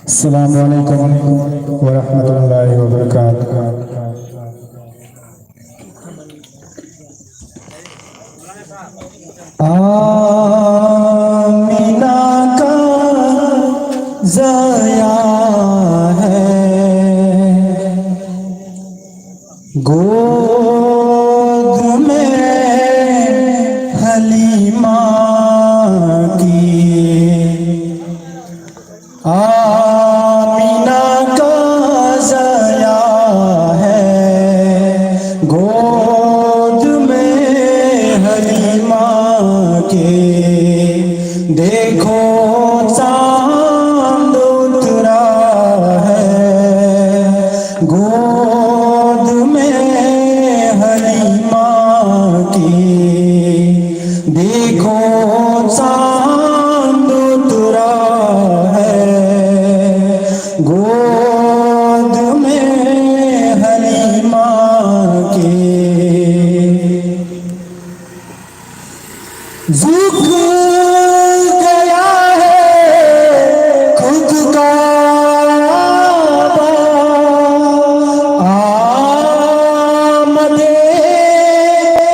अस्सलामुअलैकुम वरहमतुल्लाहि वबरकातुहू। आमीना का ज़या है, गोद में हलीमा की। आमीना का ज़या है, गोद में हलीमा के। देखो चांद उतरा है, गोद में हलीमा की। देखो चांद उतरा है, गोद में हलीमा के। झुक गया है खुद का आमदे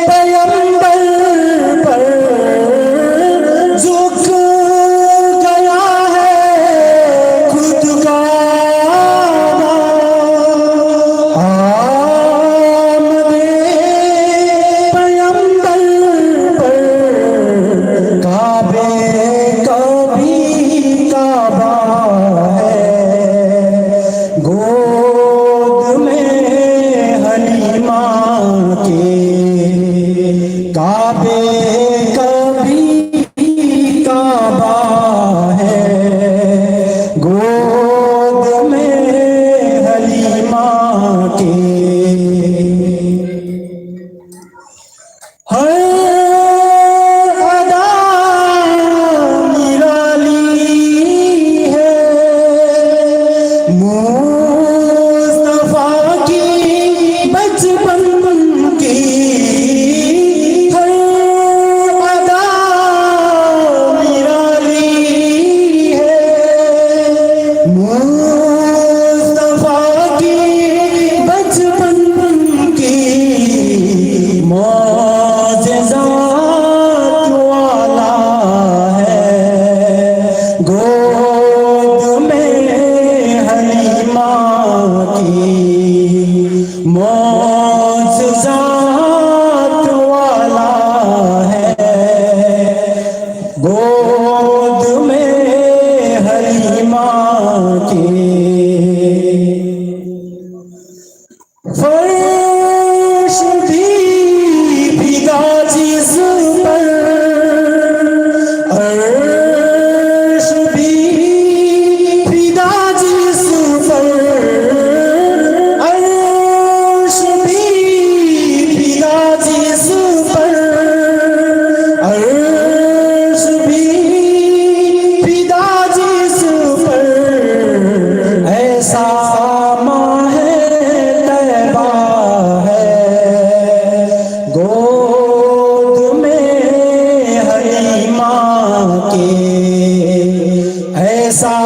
पैगंबर पर। झुक गया है खुद का आमदे पैगंबर पर। काबे कभी काबा है, गोद में हलीमा के। काबे कभी काबा है, गोद में हलीमा के। हर अदा निराली है, मुस्तफा की बचपन की। हर अदा निराली है, मुस्तफा की बचपन की। मौजज़ात वाला है, गोद में हलीमा की। मौजज़ात वाला है, गोद में हलीमा की। फर्श भी भीगा जिस पर, अर्श भी भीगा जिस पर। अर्श भी भीगा जिस पर, अर्श भी भीगा जिस पर। ऐसा माहे तैबा है, गोद में हलीमा के। ऐसा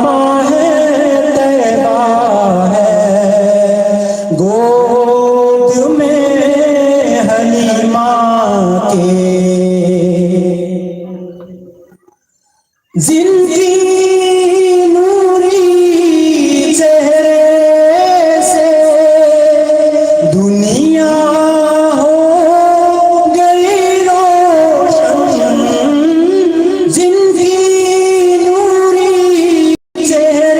माहे तैबा है, गोद में हलीमा के। जिनकी नूरी चेहरे से दुनिया हो गई रोशन। जिनकी नूरी चेहरे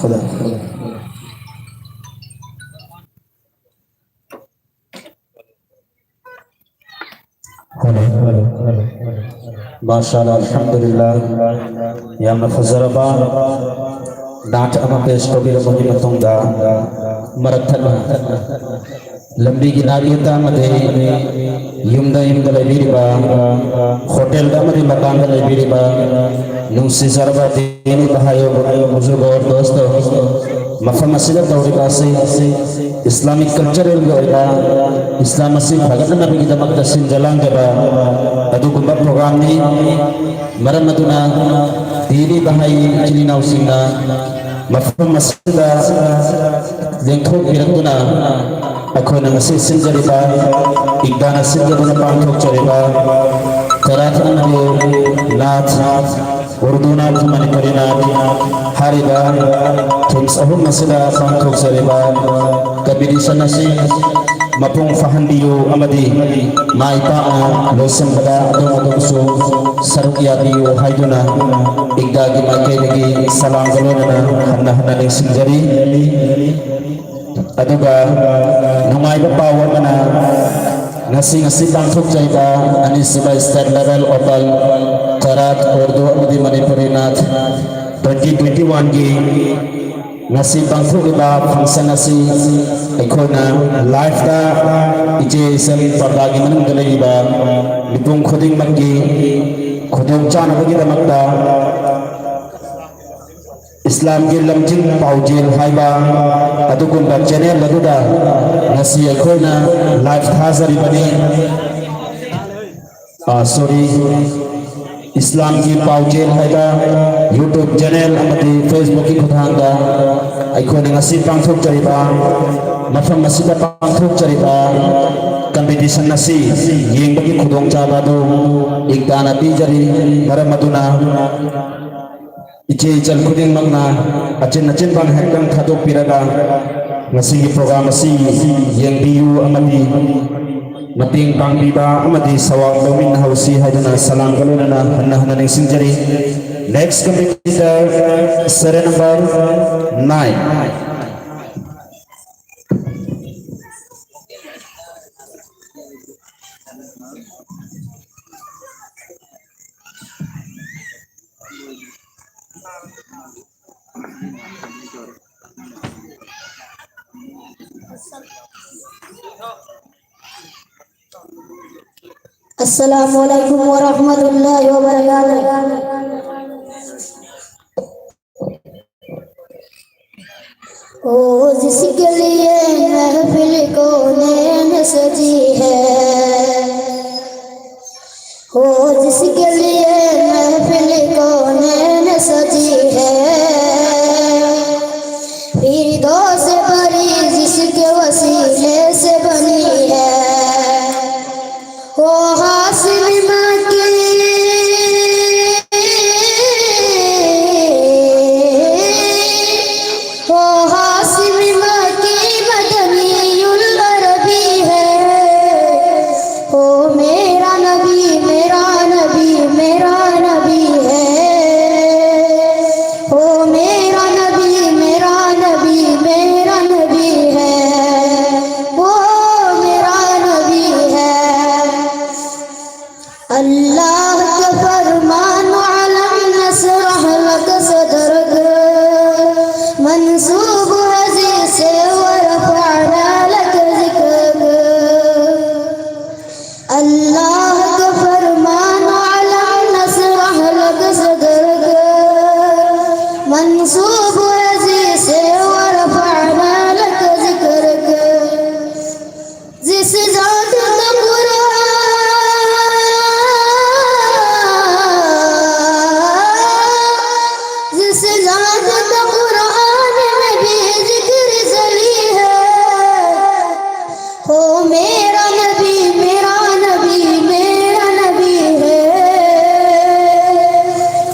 खुदा माशाअल्लाह अल्हम्दुलिल्लाह यामना फजरबा डाट अमा पेश तौबीर मुनि मतुंगा मरथन लंबी की नागियता मधे युमदा युमदा लेबिरिबा होटल दा मधे मकान दा लेबिरिबा नुसी सरबा दीनी बहायो बुजुर्ग और दोस्तों मफहम असिदा तौरीबा से इस्लामिक कल्चरल गोइबा इस्लाम असी भगत नबी की दमक दसिन जलान जबा अदुगुंबा प्रोग्राम नि मरम मदुना दीनी बहाई चिनी नाउसिंगा मफहम असिदा लेंथो बिरंगुना अखोना ngasi sinjariba igdana sinjariba panthok chariba karathan ho nath urdu nath manipuri nath hariba thums ahum masila panthok chariba kabiri sanasi mapung fahandiyo amadi maita losen bada adom adom so sarukiya biyo haiduna igda gi maike lagi salam galona hanna hanna ning sinjari aduga nungai ba pawa mana ngasi bangthok jaiba ani siba state level opal karat urdu amadi manipuri nath 2021 gi ngasi bangthok ba function asi ekhona live da ije sel parda gi manung dalai ba nipung khoding mangi khodong chana bagi damakta Islam के लमजिंग पाउजेल हाइबा अदुगुंबा channel लदुदा नसी अखोना live थाजरी बने sorry इस्लाम की पाउजेल हाइबा YouTube channel अमदी Facebook की खुदांगा अखोना नसी पांथुक चरिबा मफम मसीदा पांथुक चरिबा competition नसी Young बगी खुदोंग चाबादो एक दाना बीजरी मरमदुना इचे चल खुदिंग मगना अचिन अचिन बन हेक्टम थादो पिरगा ngasi program asi yang biu amadi mating pangbiba amadi sawang domin hausi hadana salam galuna hanna hanna ning sinjari next competitor sere number 9 अस्सलामुअलैकुम वरहमतुल्लाहि वबरकातुहू। ओ जिसके लिए महफिल कौनैन सजी है, ओ जिसके लिए महफिल कौनैन सजी है, फिरदौस से बड़ी जिसके वसीले से बनी है, वो हासिल माँ की वो हासिल माँ की मदनीयुल अरबी है, वो मेरा नबी मेरा नबी मेरा नबी है, वो मेरा नबी मेरा नबी मेरा नबी है, वो मेरा नबी है। अल्लाह के फरमान अलम नसरह लक सदरक मंसूब हजी से वरफअना लक जिक्रक। अल्लाह के फरमान अलम नसरह लक सदरक मंसूब हजी से वरफअना लक जिक्रक। जिस जात का जिस जात का कुरान में भी जिक्र चली है, हो मेरा नबी मेरा नबी मेरा नबी है,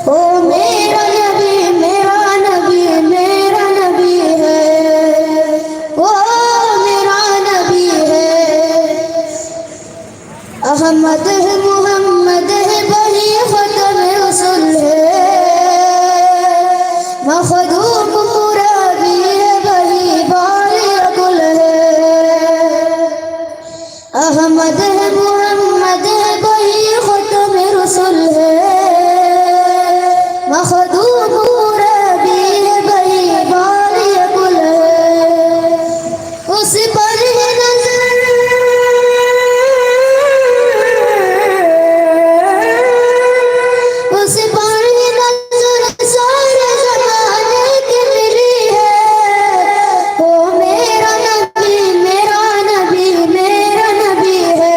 हो मेरा नबी मेरा नबी मेरा नबी है, वो मेरा नबी है। अहमद है मोहम्मद है बनी खत्म रसूल है, मखदूम पूरा मदह मोहम्मद है वही ख़ुत्म रसूल है, मखदूम रबी है वही बारी गुल है, उस पर है नजर उस पर है नजर सारे ज़माने की मिली है। ओ मेरा नबी मेरा नबी मेरा नबी है,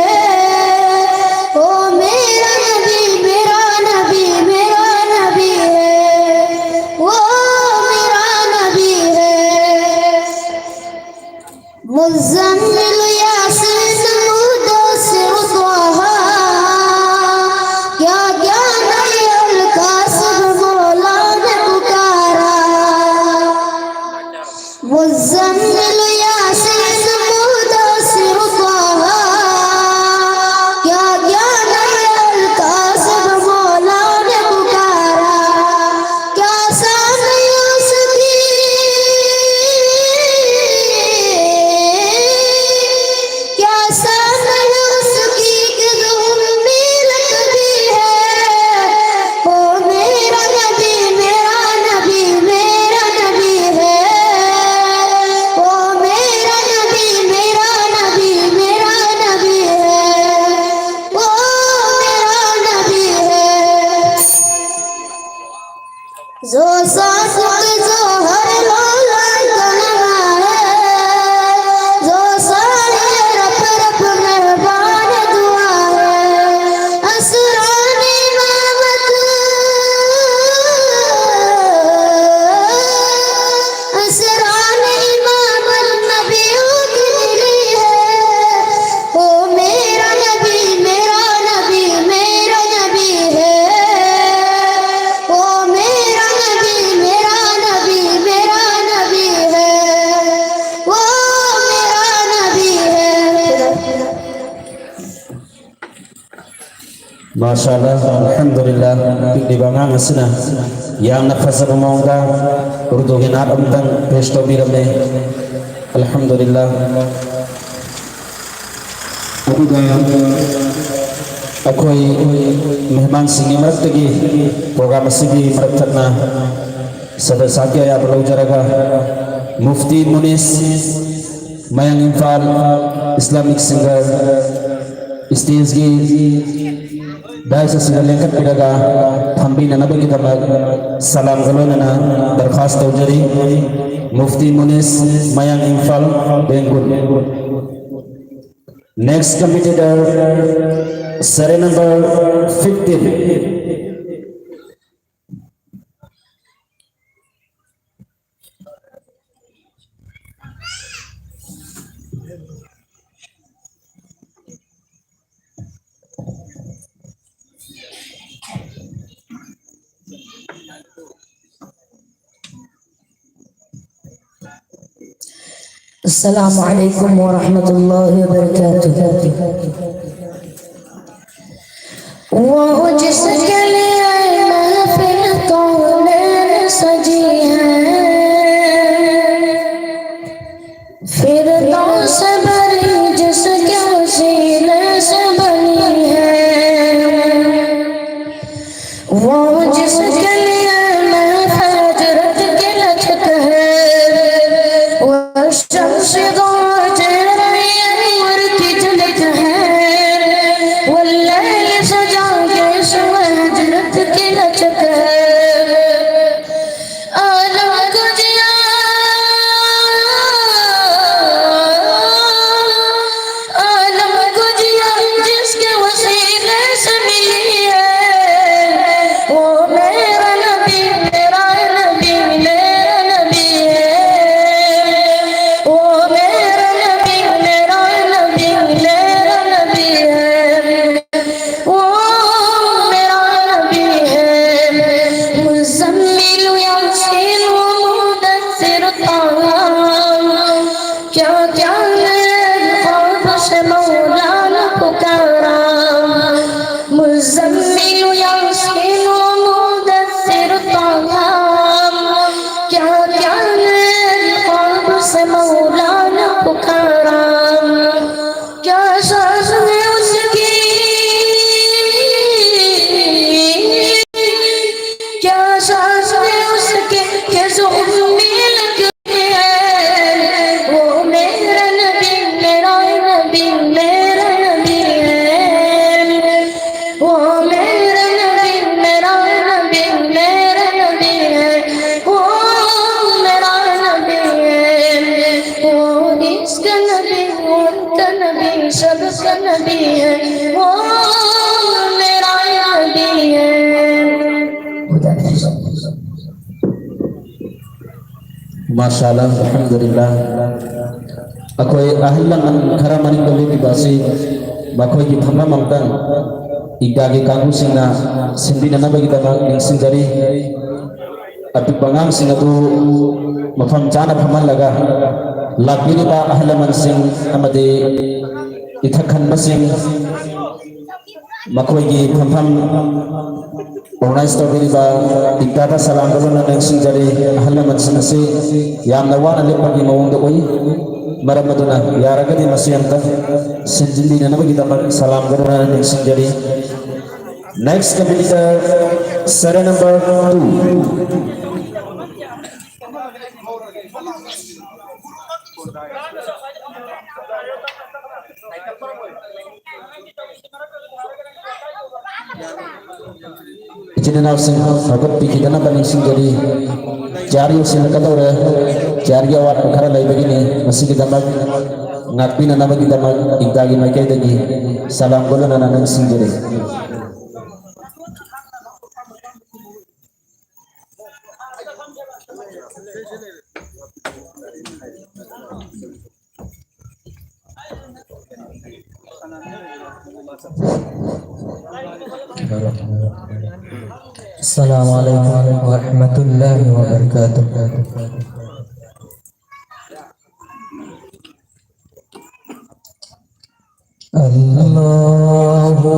ओ मेरा नबी मेरा नबी मेरा नबी है, वो मेरा नबी है। मुज़म्मिल यासीन मुद्दस्सिर त्वाहा, क्या क्या नई अलकासिब मौला ने पुकारा। मुज़म्मिल यासीन मुद्दस्सिर त्वाहा, क्या क्या नई अलकासिब मौला ने पुकारा। क्या शान उसकी, क्या शान उसकी कि ज़ुम्मी लकबी है। ओ मेरा नबी मेरा नबी मेरा नबी है, ओ मेरा नबी मेरा नबी मेरा नबी है, ओ मेरा नबी है। जो सासुक जो हर लौला कलमा है, जो सारे रब रब मेहरबान दुआ है। असरानी इमामत, असरानी इमामत नबियों की मिली है। ओ मेरा नबी मेरा नबी मेरा नबी है, ओ मेरा नबी मेरा नबी मेरा नबी है, वो मेरा नबी है। माशाअल्लाह अल्हम्दुलिल्लाह di bangang asina yang nafasa mongga urdu hinat amtang pesto birame alhamdulillah akoi mehman singi maratagi program asigi maratna sadasakya ya berlaujaraga Mufti Munis Mayang Infal Islamic singer stage gi Baik sesudah lengkap piraga thambi nana bagi tamak salam galonana darkhas taujari Mufti Munis Mayang Infal Bengal. Next competitor seri number 15. अस्सलामुअलैकुम वरहमतुल्लाहि वबरकातुहू। वो जिसके लिए महफिल कौनें सजी है, फिरदौस से भरी जिसके वसीले से बनी है। वो जिसके लिए महफिल हजरत की लचक है, वो शम्स गौर चेहरे अनवर की झलक है। वो लैल सजा के सुबह माशाअल्लाह अल्हम्दुलिल्लाह अखोई अहल लमन खरा मनिंग गले बासी मखोई की फमा मंगतन इगागे कांगू सिंगना सिंबिना नबगी दमा निंगसिंजरी अपिक बंगाम सिंग अदु मफम जाना फमन लगा लाकबिरिबा अहल लमन सिंग अमदे इथखन मसिंग मखोई की फमफम ऑर्गेनाइज तौरीबा इक्तादा सलाम गलोना निंगसिंजरी अहल लमन सिंग से यामना वाना लेपगी मवंग ओई मरम मदुना यारगदी मसियंता सिंजिली नबगी दमा सलाम गलोना निंगसिंजरी next competitor survey number 2 Jinna sing agat pikirana paling sing jadi jari usin kata ora jari awak kara lai begini masih kita mag ngapi nana bagi kita mag igdagi makai tadi salam bola nana sing jadi Assalamualaikum warahmatullahi wabarakatuh. Allahu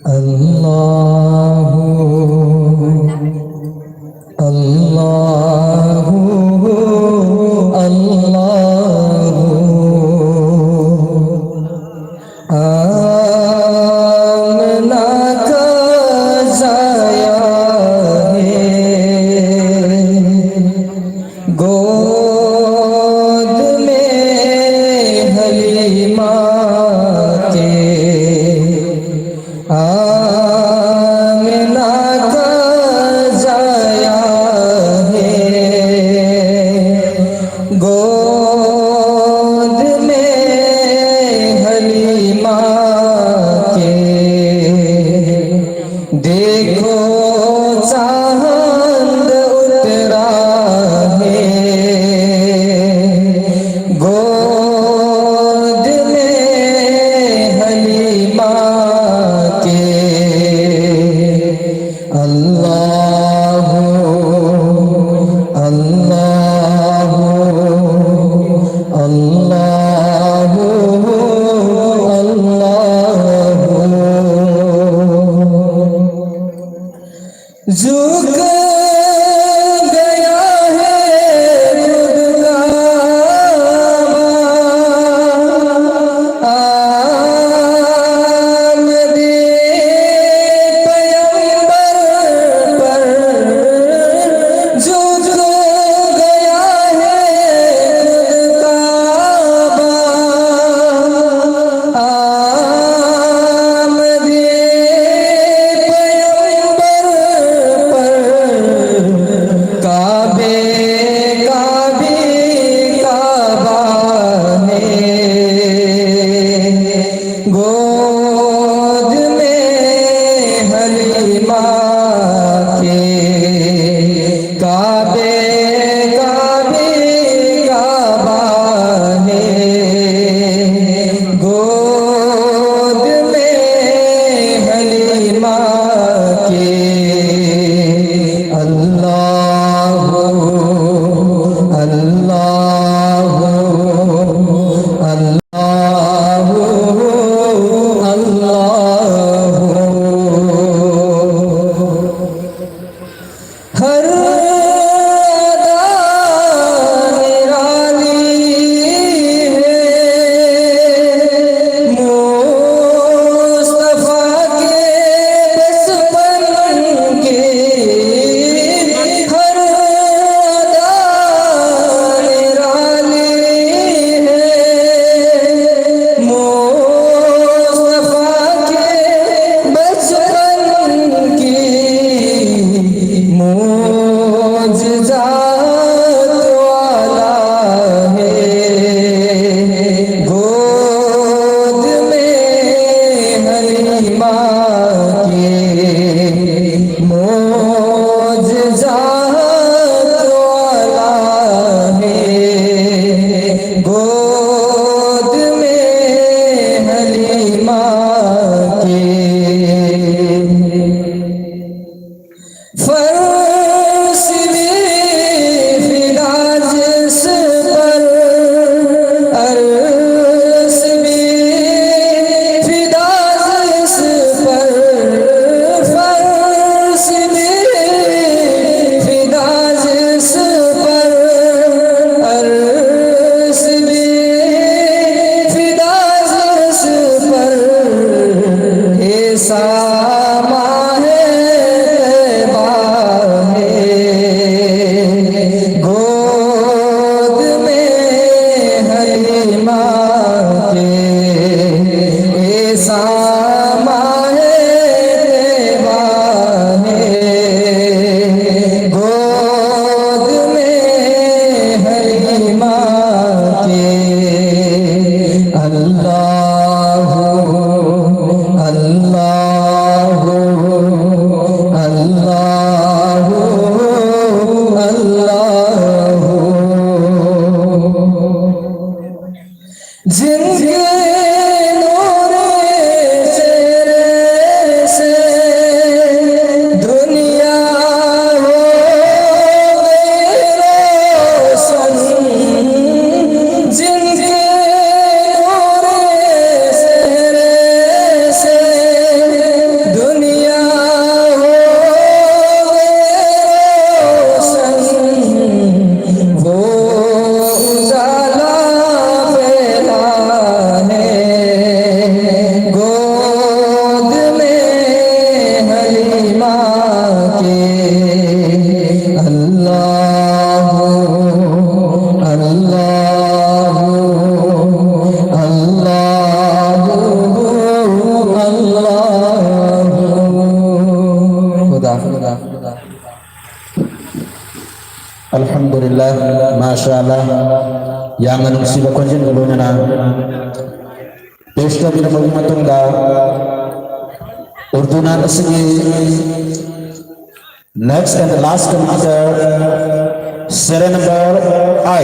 Allahu Allahu Allahu आमना का जाया है गोद में हलीमा के आमना का जाया है गोद में हलीमा देखो चांद उतरा है गोद में हलीमा के अल्लाहु अल्लाहु अल्लाहु झुक गया है खुद का आमदे पैगंबर पर झुक गया है खुद का आमदे काबे काबे काबा है गोद में हलीमा के काबे काबे काबा है गोद में हलीमा के अल्लाहु अल्लाहु अल्लाहु अल्लाहु हर अदा निराली है मुस्तफा के बचपन के हर अदा निराली है मुस्तफा के बचपन की गोद में हर माँ के अल्लाह अल्लाह अल्लाह अल्लाह जिनके दुनिया हो गई रोशन, जिनके से दुनिया हो गई रोशन, वो उजाला फैला है गोद में हलीमा के अल्लाह अल्लाह अल्लाह अल्लाह खुदा खुदा खुदा Alhamdulillah, Masya Allah. Yang menungsi berkunjung dulunya na. Pesta bila bermatung da. Urdu na segi. Next and the last computer. Serial number I.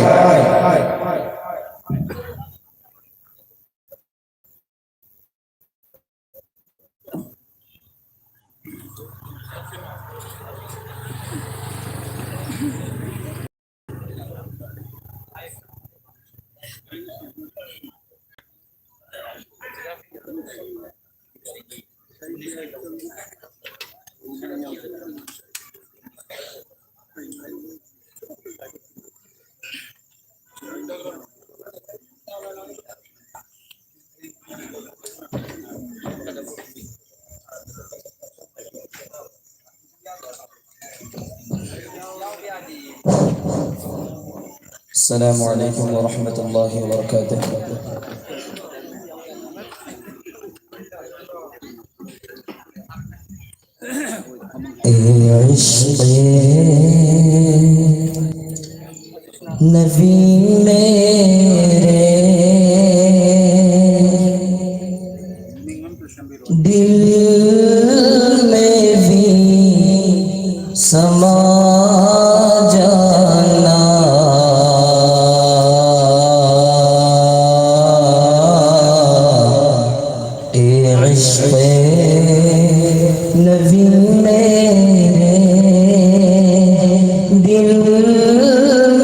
Assalamualaikum warahmatullahi wabarakatuh. नबी मेरे दिल में भी समा जाना, ए इश्क़े नबी मेरे दिल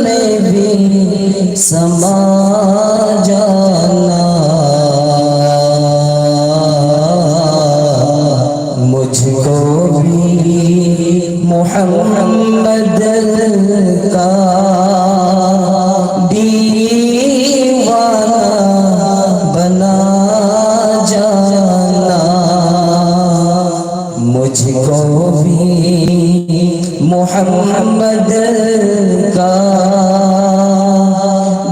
में भी समा जाना, मुझको भी मोहम्मद का दीवाना बना जाना, मुझको भी मोहम्मद का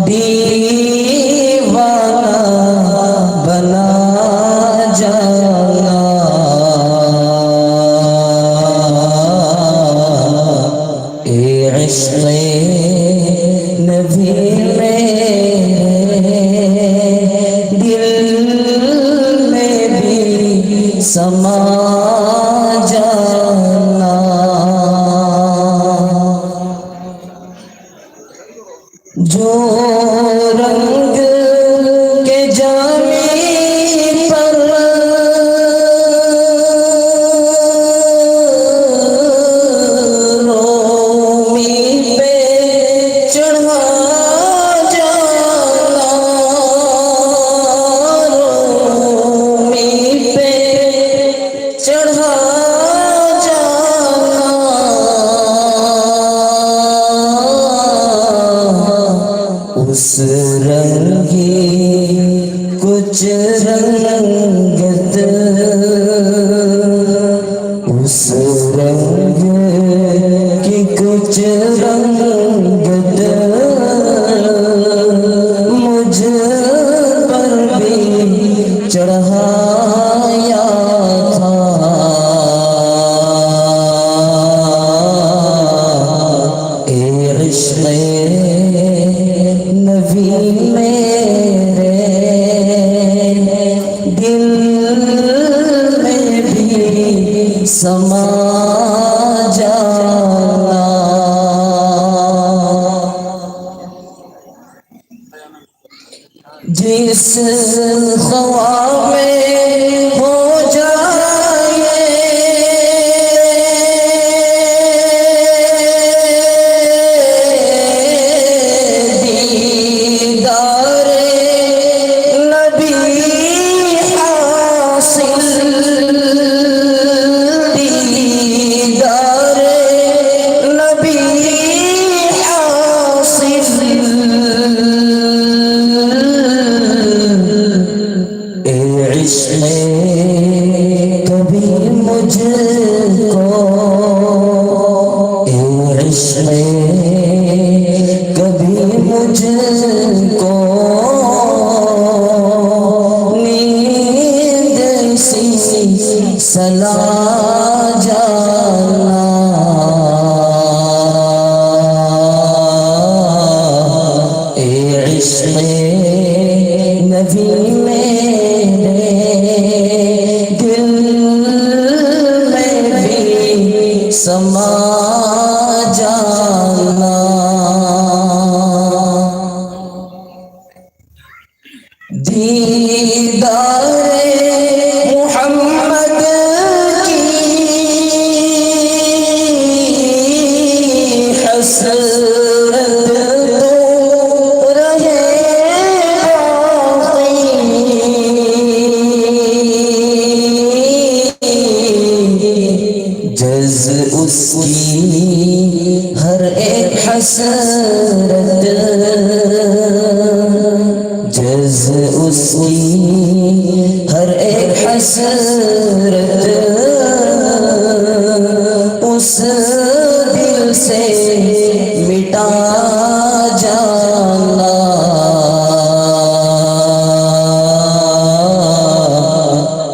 दीवाना बना जाना, ए इश्क़े नबी मेरे दिल में भी समा जाना। जो रंग के जामी पर रोमी पे चढ़ा जाना, रोमी पे चढ़ा जाना, उस रंग की कुछ रंगत, उस रंग की कुछ रंगत मुझ पर भी चढ़ाया था, इश्क़ में कभी मुझको नींद सी सला जाना, ए इश्क़ नबी मेरे दिल में भी समा जाना। दीदारे मुहम्मद की हसरत तो रहे बाक़ी, जज़ उसकी हर एक हसरत, जज़ उसकी हर एक हसरत उस दिल से मिटा जाना,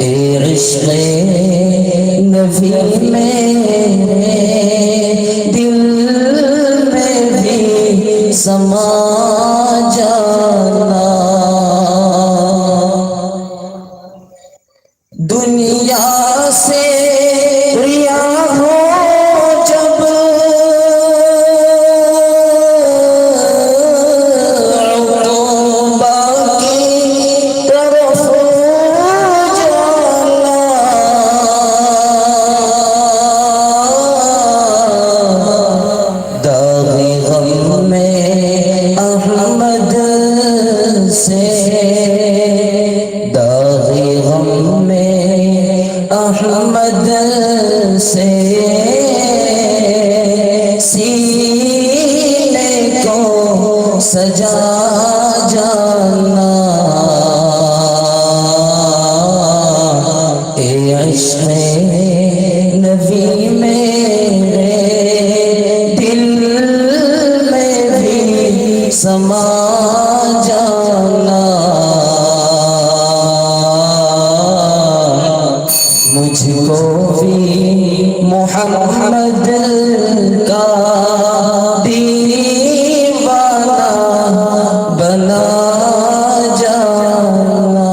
ए इश्क़ नबी मेरे दिल में भी समा जाना। दुनिया से रिया हो जब उक़बा की तरफ जाना, दाग़े ग़म में अहमद से, दाग़े ग़म में अहमद से सीने को सजा जाना, ए इश्क़ नबी मेरे दिल में भी समा जाना। मुझको भी मोहम्मद का दीवाना बना जाना।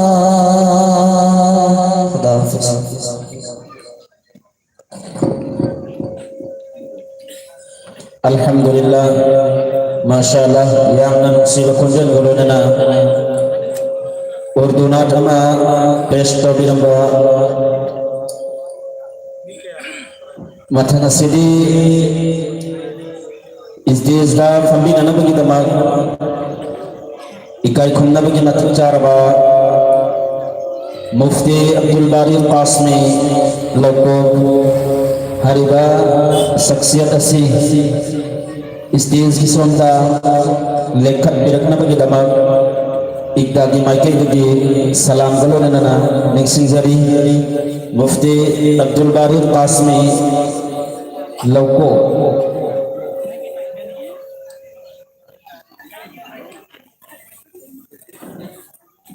खुदा हाफ़िज़। Alhamdulillah, masyaallah, yang nusira kunjul golonana urduna tama pesto biramba matana sidi isdizda fambina nabagi damag ikai khunna bagi mathu charaba mufti Abdul Bari Qasmi loko hariba saksiyat asi isdiz ki sonda lekhat birakna bagi damag ikdagi maike bagi salam golonana nexing jari Mufti Abdul Bari Qasmi loko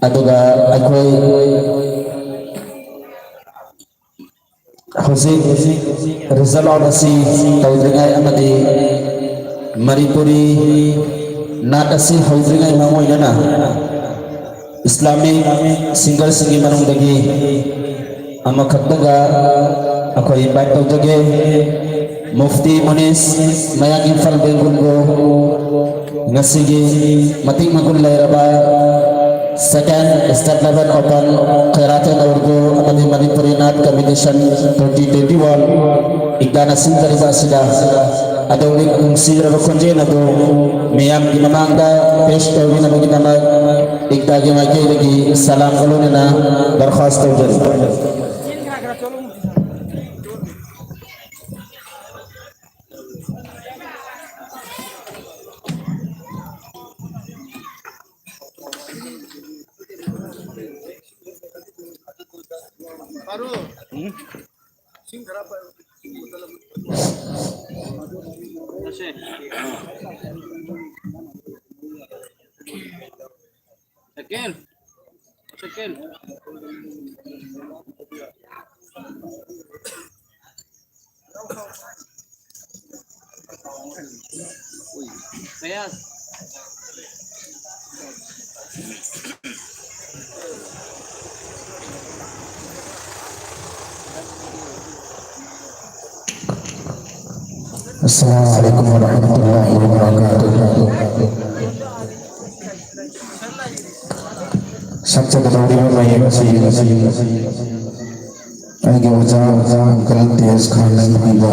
aduga akoi Huzik Rizal Odasi Taudringai Amadi Maripuri Nadasi Haudringai Mamoy Nana Islamic Single Singi Manung Dagi Ama Khaddaga Akoi Invite Taujage Mufti Munis Mayang Infal Bengungo Ngasigi Mating Magul Lairaba Second State Level Open Khairatan Urdu Amadi Manipuri Nath Competition 2021 Igdana Sindari Basida Adawli Sira Bakunje Nado Miyam Gimamanga Pesto Vina Baginama Igdagi Maki Lagi Salam Galunina Barkhas Taujari Assalamualaikum warahmatullahi wabarakatuh. Sabtu kedua mai masih lagi usaha kalau tias khanan hiba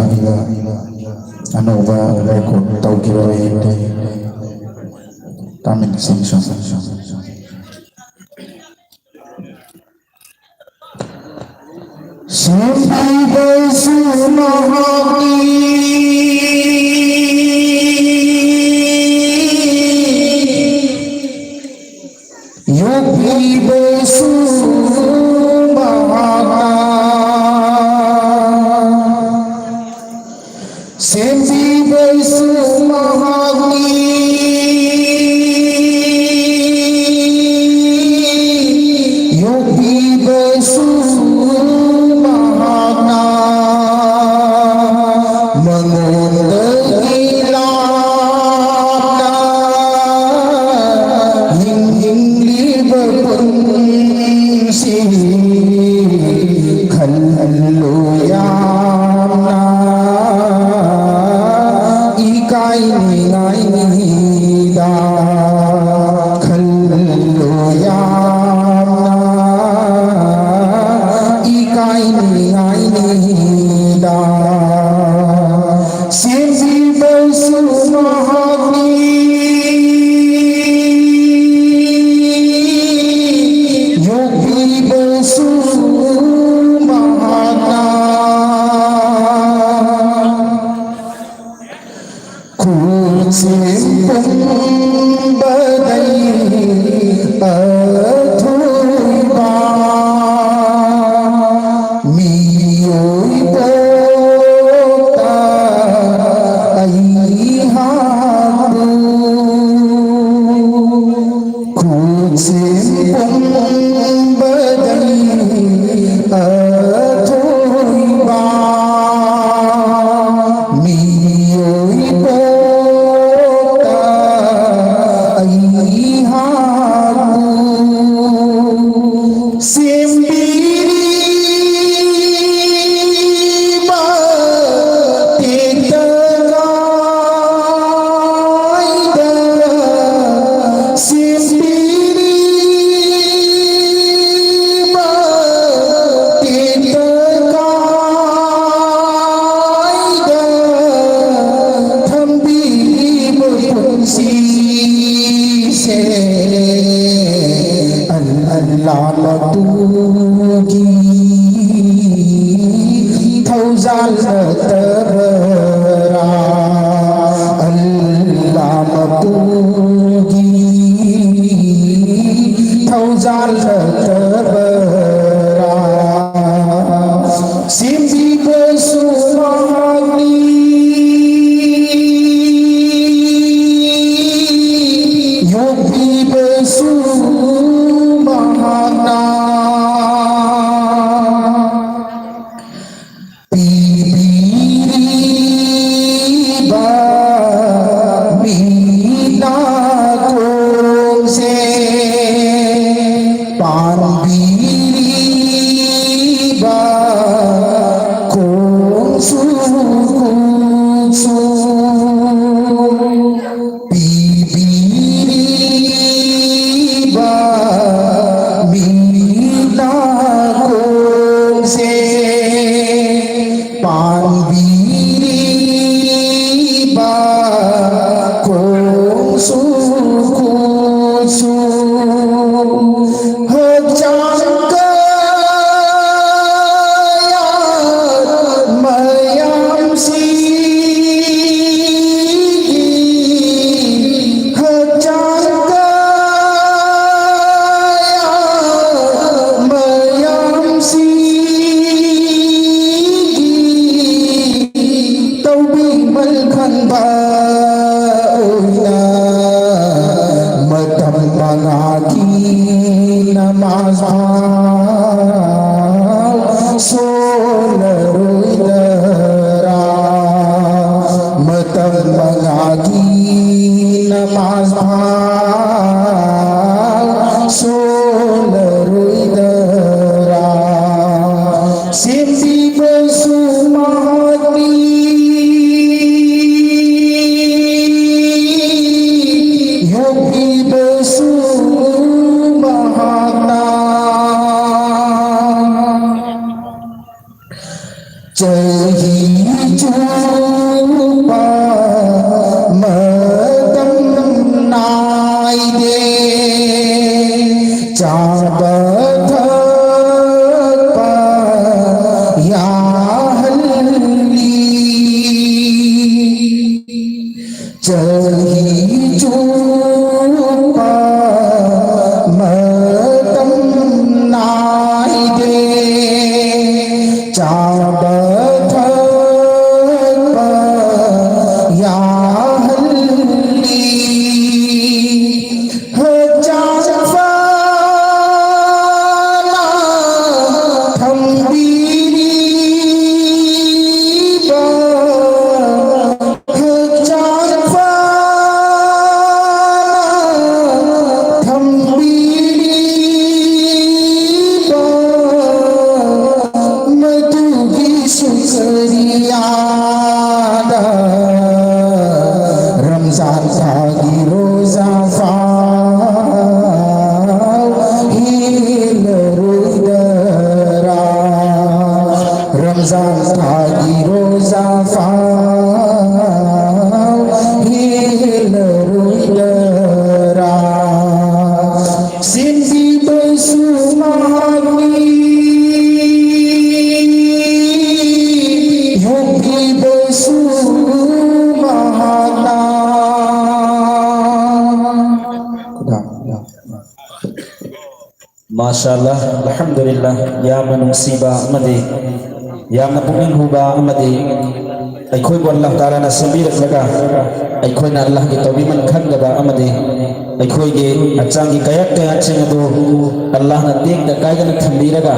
anu ba rekod tau kira ini tamin singson sampai की नमाज solar दरा सिंधी बसुमाती योगी बसुमाता चही चूपा मदम नाई दे चाबत या हल्ली चही चूपा मदम नाई दे चाबत या हल्ली जाफाना थम्बीरी जाफाना थम्बीरी मधु की शुक्रिया रमजान सागी रोजा रुदरा रमजान सागी रोजा रुदरा सिंधी बसुमाती योगी बसुमाता माशाअल्लाह अल्हम्दुलिल्लाह या मुसीबा अमदे या पुनिंग हुबा अमदे अखोई बो अल्लाह ताला ना संबीरखलगा अखोई ना अल्लाह की तौबीमन खंगदा अमदे अखोई गे अचांगी कयक कया चिंगदो अल्लाह ना देख द कायगन थंबीरगा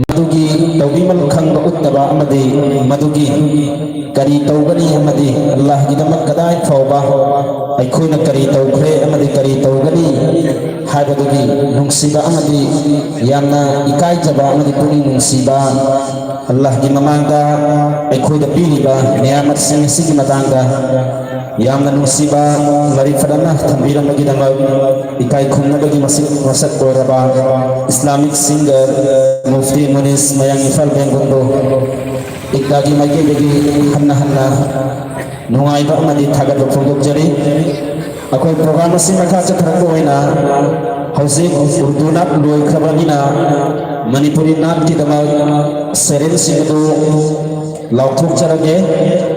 मधुगी तौबीमन खंग उत्तबा अमदे मधुगी करी तौगनी अमदे अल्लाह की दमक कदाय फौबा अखोई ना करी तौखरे अमदे करी तौगनी हाबदुगी नुंसीबा अमदे यामना इकाई जबा अमदे पुनी नुंसीबा अल्लाह की ममांगा अखोई द पीरीबा नियामत सिंह सिगी मतांगा यामना नुंसीबा मरी फदना थंबीरम बगी दमा इकाई खुन्ना बगी मसक कोरबा इस्लामिक सिंगर मुफ्ती मुनिस मयंग इफल बेंगुंदो इकागी मगे बगी हन्ना हन्ना नुआइबा अमदे थागत फोंदोक जरी अखोई प्रोग्राम से मखा चथरको होइना हौजिक उर्दू नाट लोय खबरनिना मणिपुरी नाट की दमा सेरेन सिंगदो लाउथुक चरगे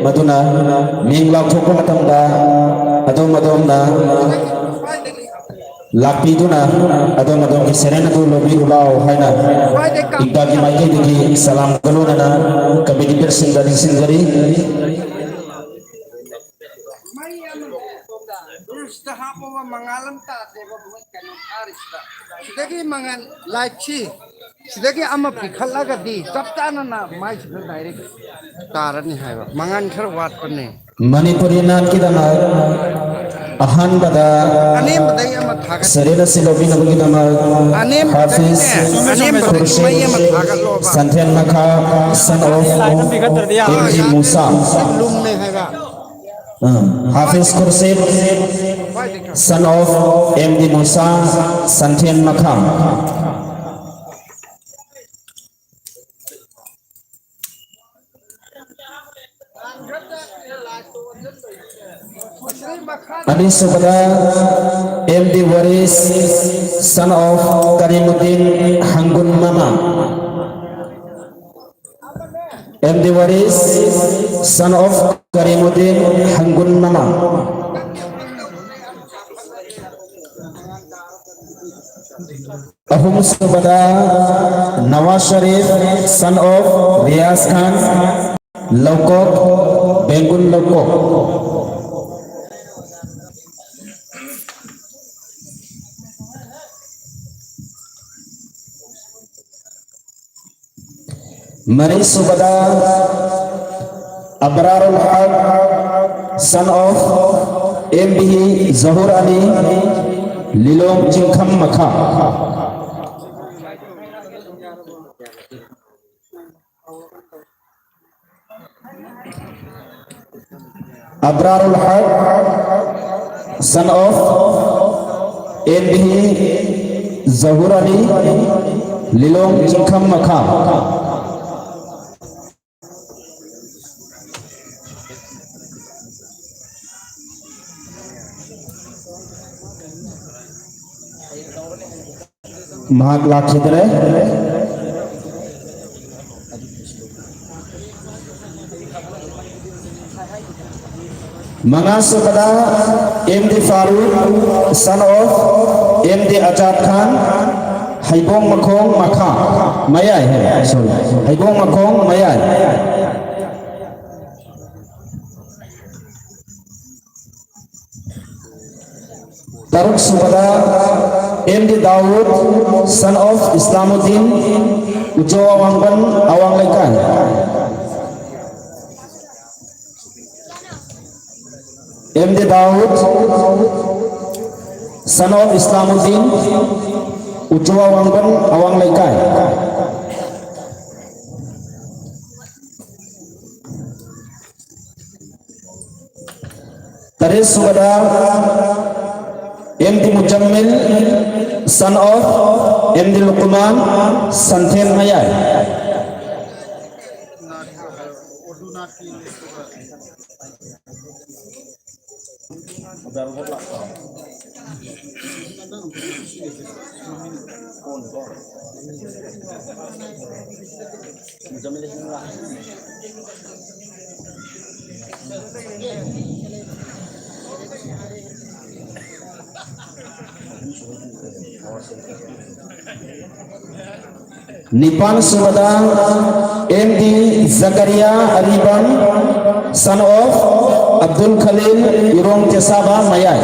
मदुना मिंग लाउथुक मतमदा अदोम अदोमना लापीदुना अदोम अदोम की सेरेन दो लोबी उलाओ हैना इक्का की माइके दिगी सलाम कलोना कबीर पर सिंगरी सिंगरी Stahapo mangalam ta deba buat kan arista. Sidagi mangan live chi. Sidagi ama pikhalaga di taptana na mai sidha direct taran hai ba. Mangan khar wat panne. Manipuri नाट की दमा अहान बदा Anem badai ama thagat. सरेला सिलोबी नबगी दमा Anem हाफिज anem badai ama thagat lo ba. संथेन मखा son of MG Musa Lum ne hai ba. Hafiz Khurshid son of MD Musa संथेन मखा अनिस सुबदा MD Waris son of Karimuddin हंगुन मामा MD Waris son of Karimuddin हंगुन मामा अहुम सुबदा नवाज शरीफ सन ऑफ रियाज खान लौकोक बेंगुन लौकोक मरी सुबदा Abrarul Haq, son of MB Zahur Ali, Lilong Chingkham Makha. Abrarul Haq, son of MB Zahur Ali, Lilong Chingkham Makha. Mahak Lakshidre Mangas kepada MD Farooq, son of MD Ajad Khan, Haibong Makong Makha Mayai, sorry, Haibong Makong Mayai. Taruk kepada MD Daud, son of Islamuddin, Ujawa Wangban Awang Lekan. MD Daud, son of Islamuddin, Ujawa Wangban Awang Lekan. Taris kepada MD Mujammil, son of MD Luqman, Santhen Mayai. Nipan Sumada MD Zakaria Ariban, son of Abdul Khalil Irong Tesaba Mayai.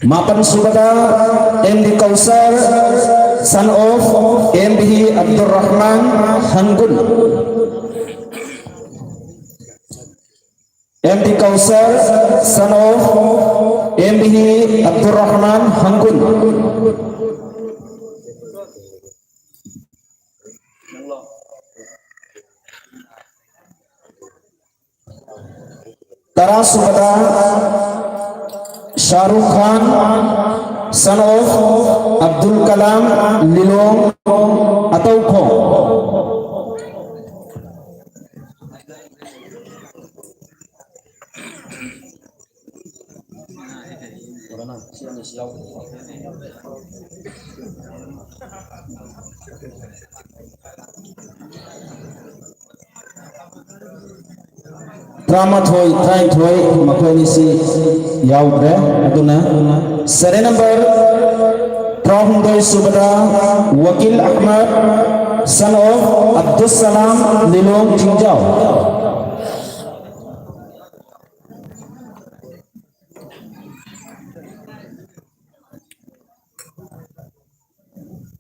Mapan Sumada MD Kausar, son of MD Abdul Rahman Hangul. MD Kausar, son of MD Abdul Rahman Hangul. Taras kepada Shahrukh Khan, son of Abdul Kalam Lilong atau Khong. Drama thoi, try thoi, makhoi si yaudre, aduna. Seri number Prahundoi Subada Wakil Ahmad, son of Abdul Salam Lilong Jingjau.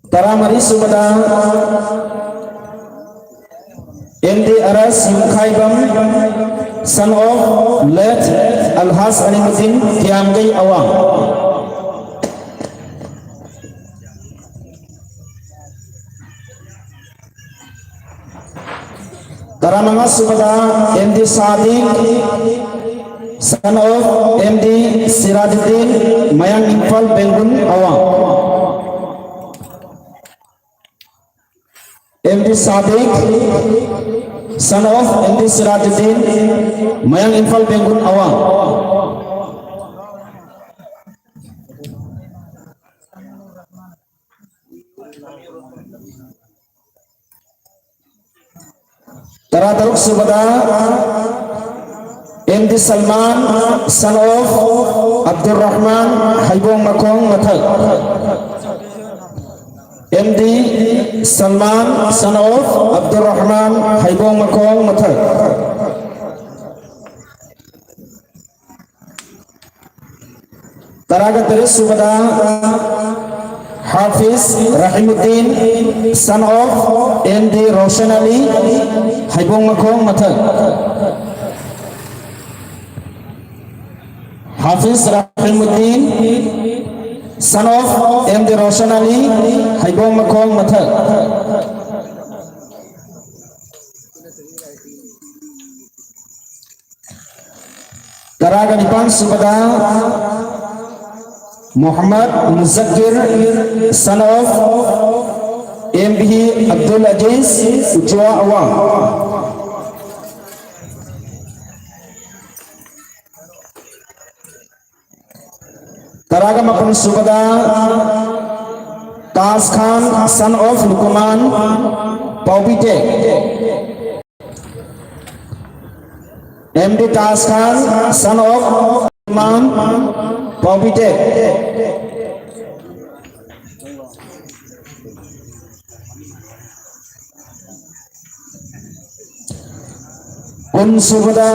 Taramari Subada MD Aras Yungkhaibam, son of late Alhas Alimuddin Tiamgai Awang. Taramanga Subada MD Sadiq, son of MD Sirajuddin Mayang Impal Bengun Awang. MD Sadiq, son of MD Sirajuddin Mayang Impal Bengun Awang. Tarataruk Subada MD Salman, son of Abdul Rahman Haibong Makong Mathal. MD Salman, son of Abdul Rahman Haibong Makong Mathal. Taraga Teres Subada Hafiz Rahimuddin, son of MD Roshan Ali, Haibong Makong Mathak. Hafiz Rahimuddin, son of MD Roshan Ali, Haibong Makong Mathak. Taraga Nipan Subada Muhammad Muzakkir, son of MB Abdul Aziz Ujwa Awang. Taraga Mapun Subada Taz Khan, son of Lukuman Paubite. MD Taz Khan, son of Lukuman Paubite. Kun Subada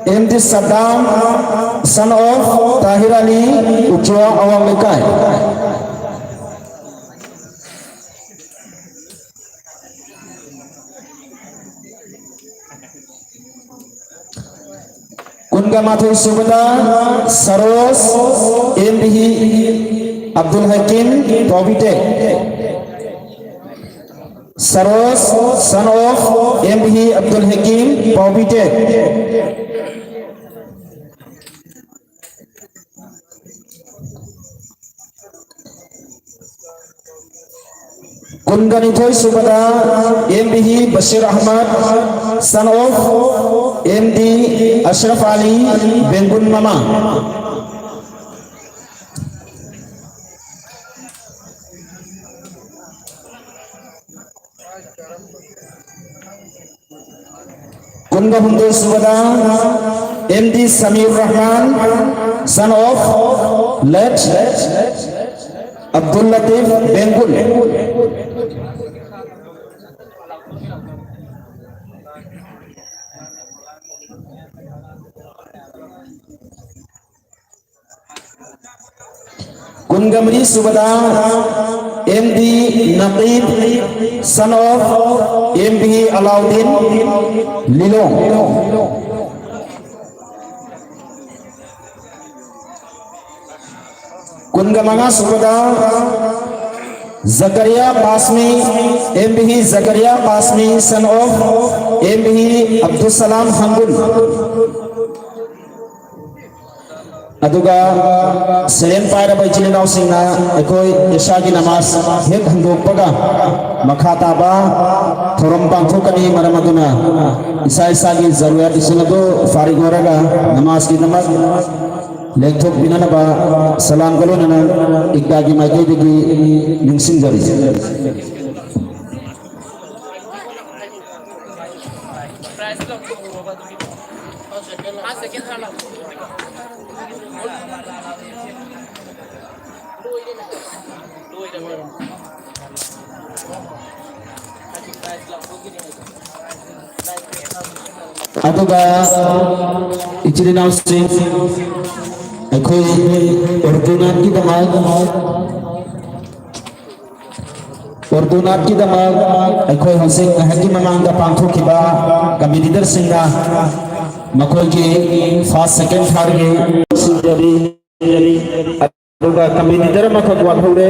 MD Saddam, son of Tahir Ali Ujwa Awang Lekai. Kunga Mathur Subada Saros MD Abdul Hakim Paubite. Saros, son of MB Abdul Hakim Paubite. Kunganithoi Subada MB Bashir Ahmad, son of MD Ashraf Ali Bengun Mama. Kunga Hundur Subada MD Samir Rahman, son of late Abdul Latif Bengun. Kungamri Subada MD Naqib, son of MB Alauddin Lilong. Kungamanga Subada Zakaria Pasmi MB Zakaria Pasmi, son of MB Abdul Salam Hangun. Aduga Seren Paira by Chilinaw Singna, Ekoi Yashagi Namas, Hek Handopaga, Makataba, Torom Pangfokani, Maramaduna, Isai Sagi, Zaria Isunado, Farigoraga, Namaski Namas, Lektok Binanaba, Salam Galonana, Ikagi Magedi, Ningsingari. Aduga Ichilinaw Sing Ekoi Ordunat ki damag Ekoi Hosing Haki Mamanga Pangtho Kiba Kami leader Singha Makoi ki first second third ki Sinjari Aduga kami leader Makot Wadhure